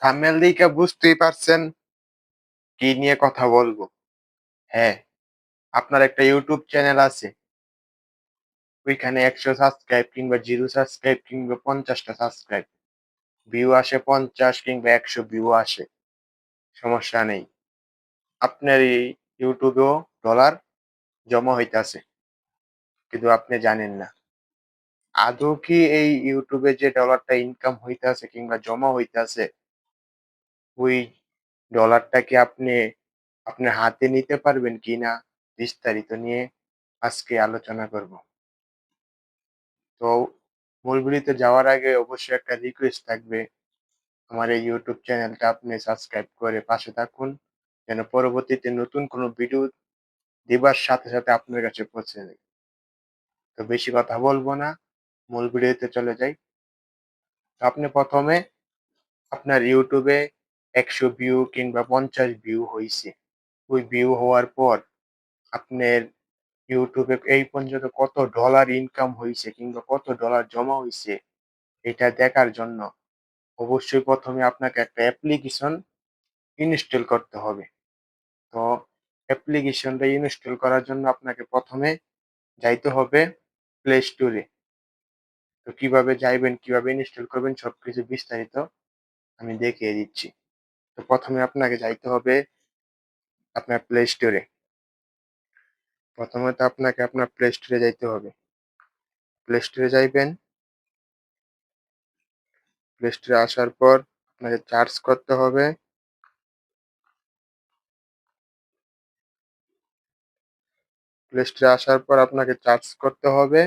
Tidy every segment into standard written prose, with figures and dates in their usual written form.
Thumbnail দেইখা বুঝতেই পারছেন কি নিয়ে কথা বলবো। হ্যাঁ, আপনার একটা YouTube চ্যানেল আছে। ওইখানে ১০০ সাবস্ক্রাইব কিংবা 0 সাবস্ক্রাইব কিংবা ৫০ টা সাবস্ক্রাইব। ভিউ আসে ৫০ কিংবা ১০০ ভিউ আসে। সমস্যা নেই। আপনার এই YouTube এও ডলার জমা হইতাছে। কিন্তু আপনি জানেন না। আদৌ কি এই YouTube এ যে ডলারটা ইনকাম হইতাছে কিংবা জমা হইতাছে, ওই ডলারটা কি আপনি আপনার হাতে নিতে পারবেন কিনা? বিস্তারিত নিয়ে আজকে আলোচনা করব। তো মূল ভিডিওতে যাওয়ার আগে অবশ্যই একটা রিকোয়েস্ট থাকবে। আমার এই YouTube চ্যানেলটা আপনি সাবস্ক্রাইব করে পাশে থাকুন। যেন পরবর্তীতে নতুন কোনো ভিডিও দিবার সাথে, সাথে আপনার কাছে পৌঁছে যায়। তো বেশি কথা বলব না। মূল ভিডিওতে চলে যাই। তো আপনি ১ম এ আপনার YouTube এ ১০০ ভিউ কিংবা ৫০ ভিউ হইছে। ওই ভিউ হওয়ার পর আপনার YouTube এ এই পর্যন্ত কত ডলার ইনকাম হইছে কিংবা কত ডলার জমা হইছে, এটা দেখার জন্য অবশ্যই ১ম এ আপনাকে একটা অ্যাপ্লিকেশন ইনস্টল করতে হবে। তো অ্যাপ্লিকেশনটা ইনস্টল করার জন্য আপনাকে ১ম এ যাইতে হবে Play Store এ। তো কিভাবে যাইবেন, কিভাবে ইনস্টল করবেন সবকিছু বিস্তারিত আমি দেখিয়ে দিচ্ছি। তো ১ম এ আপনাকে যাইতে হবে আপনার Play Store এ। প্রথমত আপনাকে আপনার Play Store এ যাইতে হবে। Play Store এ যাইবেন। Play Store এ আসার পর আপনাকে সার্চ করতে হবে Play Store এ আসার পর আপনাকে সার্চ করতে হবে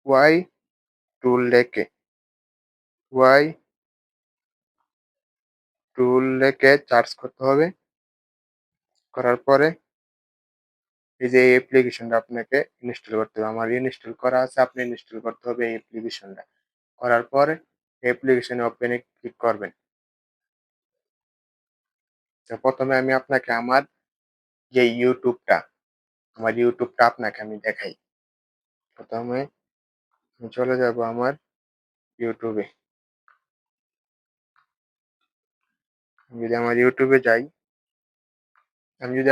Y টুল লেখে। Y টুল লেখে সার্চ করতে হবে। করার পরে এই যে এই অ্যাপ্লিকেশনটা আপনাকে ইনস্টল করতে হবে। আমার ইনস্টল করা আছে, আপনি ইনস্টল করতে হবে এই অ্যাপ্লিকেশনটা। করার পরে অ্যাপ্লিকেশন ওপেন এ ক্লিক করবেন। তো ১ম এ আমি আপনাকে আমার যে আমার YouTube টা আপনাকে আমি দেখাই। ১ম এ আমি চলে যাব আমার YouTube এ। আমি যদি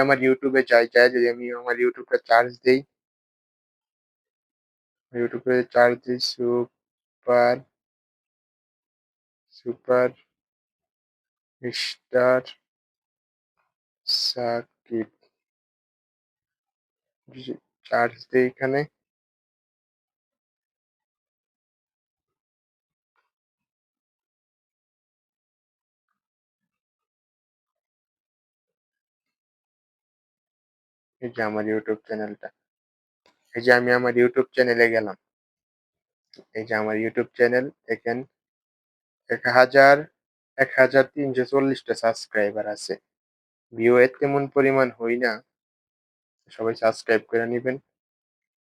আমার YouTube এ যাই, যাই যদি আমি আমার YouTube টা সার্চ দেই, YouTube এ সার্চ দিই super, super star Shakib. Search দেই এখানে। এই যে আমার YouTube চ্যানেলটা। এই যে আমি আমার YouTube চ্যানেলে গেলাম। এই যে আমার YouTube চ্যানেল দেখেন ১,৩৪০ টা সাবস্ক্রাইবার আছে। ভিউ এর তেমন পরিমাণ হই না। সবাই সাবস্ক্রাইব করে নিবেন।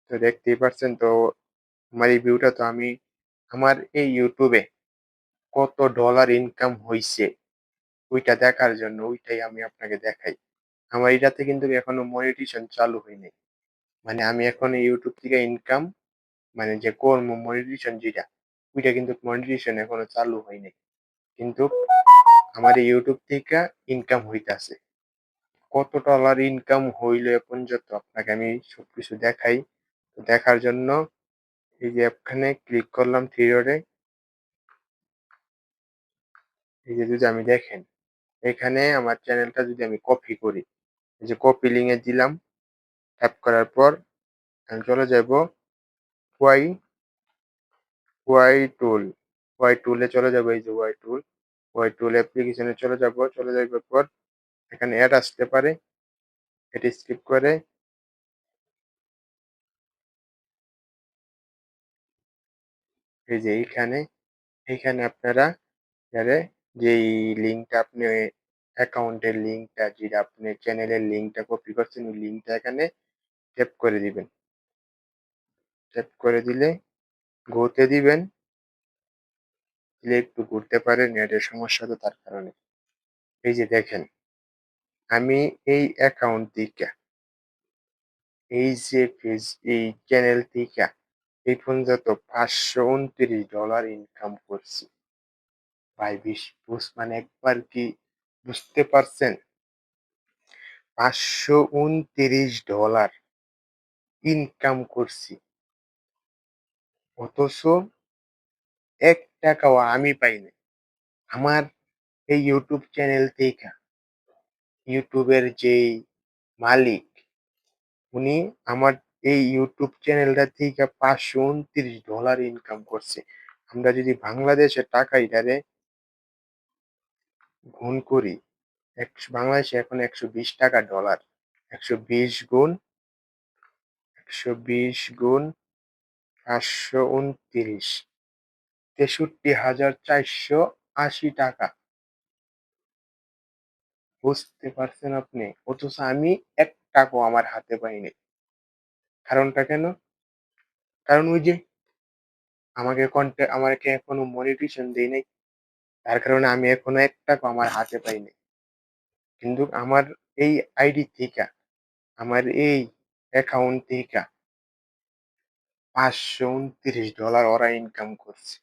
তো দেখতেই পারছেন তো আমার এই ভিউটা তো আমি আমার এই YouTube এ কত ডলার ইনকাম হইছে ওইটা দেখার জন্য ওইটাই আমি আপনাকে দেখাই। আমার এটাতে কিন্তু এখনো মনিটাইজেশন চালু হয় নাই। মানে আমি এখন এই YouTube থেকে ইনকাম মানে যে করব মনিটাইজেশন যেটা, ওইটা কিন্তু মনিটাইজেশন এখনো চালু হয় নাই। কিন্তু আমার এই YouTube থেকে ইনকাম হইতাছে। কত ডলার ইনকাম হইলো এ পর্যন্ত আপনাকে আমি সবকিছু দেখাই। তো দেখার জন্য এই যে এখানে ক্লিক করলাম 3 ডটে। এই যে যদি আমি দেখেন, এখানে আমার চ্যানেলটা যদি আমি কপি করি, এই যে কপি লিঙ্ক এ দিলাম, ট্যাপ করার পর আমি চলে যাবো ওয়াই, ওয়াই টুল, ওয়াই টুলে চলে যাবো এই যে ওয়াই টুল, ওয়াই টুল অ্যাপ্লিকেশনে চলে যাবো। চলে যাবার পর এখানে অ্যাড আসতে পারে। এটি স্কিপ করে এই যে এইখানে আপনারা এখানে যেই লিঙ্কটা আপনি অ্যাকাউন্টের লিঙ্কটা যেটা আপনি চ্যানেলের লিঙ্কটা কপি করছেন ওই লিঙ্কটা এখানে ট্যাপ করে দিবেন। ট্যাপ করে দিলে গো তে দিবেন। দিলে একটু ঘুরতে পারে নেটের সমস্যা তো তার কারণে। এই যে দেখেন আমি এই অ্যাকাউন্ট থেকে এই যে এই চ্যানেল থেকে এই পর্যন্ত $৫২৯ ইনকাম করছি। ভাই মানে একবার কি বুঝতে পারছেন? $529 ইনকাম করছি। অথচ ৳১ ও আমি পাই নাই। আমার এই YouTube চ্যানেল থেইকা YouTube এর যেই মালিক, উনি আমার এই YouTube চ্যানেলটা থেইকা $529 ইনকাম করছে। আমরা যদি বাংলাদেশের টাকা এটারে গুণ করি, বাংলাদেশে এখন $১২০ ডলার। ১২০ গুণ ১২০ গুণ ৫২৯, ৳৬৩,৪৮০। বুঝতে পারছেন আপনি? অথচ আমি ৳১ আমার হাতে পাই নাই। কারণটা কেন? কারণ ওই যে আমাকে এখনো মনিটরেশন দেই নাই। তার কারণে আমি এখনো ৳১ আমার হাতে পাই নাই। কিন্তু আমার এই আইডি থিকা, আমার এই অ্যাকাউন্ট থিকা $529 ওরা ইনকাম করছে।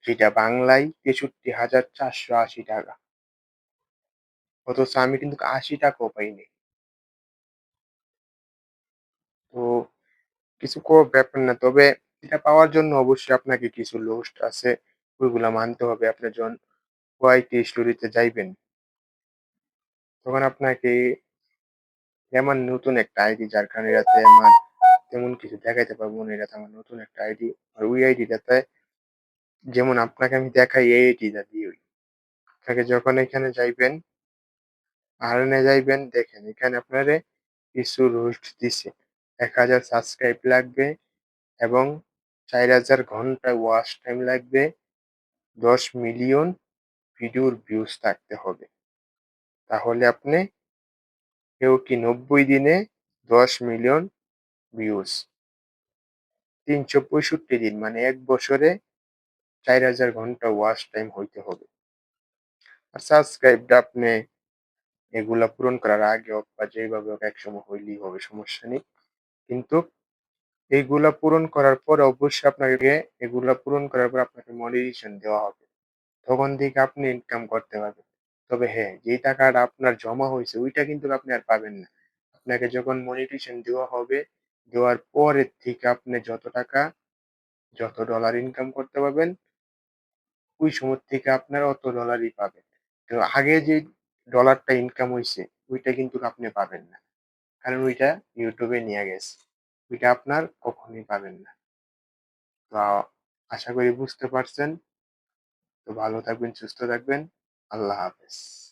যেটা বাংলায় ৳৬৩,৪৮০। অথচ আমি কিন্তু ৳৮০ পাই নাই। তো কিছু ব্যাপার না। তবে এটা পাওয়ার জন্য অবশ্যই আপনাকে কিছু লুস্ট আছে, ওইগুলা মানতে হবে। আপনি যখন ওয়াইটি স্টোরিতে যাইবেন, তখন আপনাকে যেমন নতুন একটা আইডি, যার কারণে এটাতে আমার তেমন কিছু দেখাইতে পারবো না। এটাতে আমার নতুন একটা আইডি। আর ওই আইডিটাতে যেমন আপনাকে আমি দেখাই এই আইডিটা দিয়েই। আপনাকে যখন এখানে যাইবেন, আর্ন এ যাইবেন, দেখেন এখানে আপনারে কিছু রোস্ট দিছে। ১,০০০ সাবস্ক্রাইব লাগবে এবং ৪,০০০ ঘন্টা ওয়াচ টাইম লাগবে। ১০ মিলিয়ন ভিডিওর ভিউজ থাকতে হবে। তাহলে আপনি কেউ কি ৯০ দিনে ১০ মিলিয়ন ভিউজ। ৩৬৫ দিন মানে ১ বছরে ৪,০০০ ঘন্টা ওয়াচ টাইম হইতে হবে। আর সাবস্ক্রাইবটা আপনি এগুলা পূরণ করার আগে হোক বা যেভাবে হোক একসময় হইলেই হবে, সমস্যা নেই। কিন্তু এইগুলা পূরণ করার পরে অবশ্যই আপনাকে এগুলা পূরণ করার পর আপনাকে মনিটরেশন দেওয়া হবে। তখন থেকে আপনি ইনকাম করতে পারবেন। তবে হ্যাঁ, যেই টাকাটা আপনার জমা হইছে ওইটা কিন্তু আপনি আর পাবেন না। আপনাকে যখন মনিটরেশন দেওয়া হবে, দেওয়ার পরের থেকে আপনি যত টাকা, যত ডলার ইনকাম করতে পারবেন, ওই সময় থেকে আপনার অত ডলারই পাবেন। তো আগে যে ডলারটা ইনকাম হইছে, ওইটা কিন্তু আপনি পাবেন না। কারণ ওইটা YouTube এ নিয়া গেছে। ওইটা আপনার কখনোই পাবেন না। তো আশা করি বুঝতে পারছেন। তো ভালো থাকবেন, সুস্থ থাকবেন। আল্লাহ হাফেজ।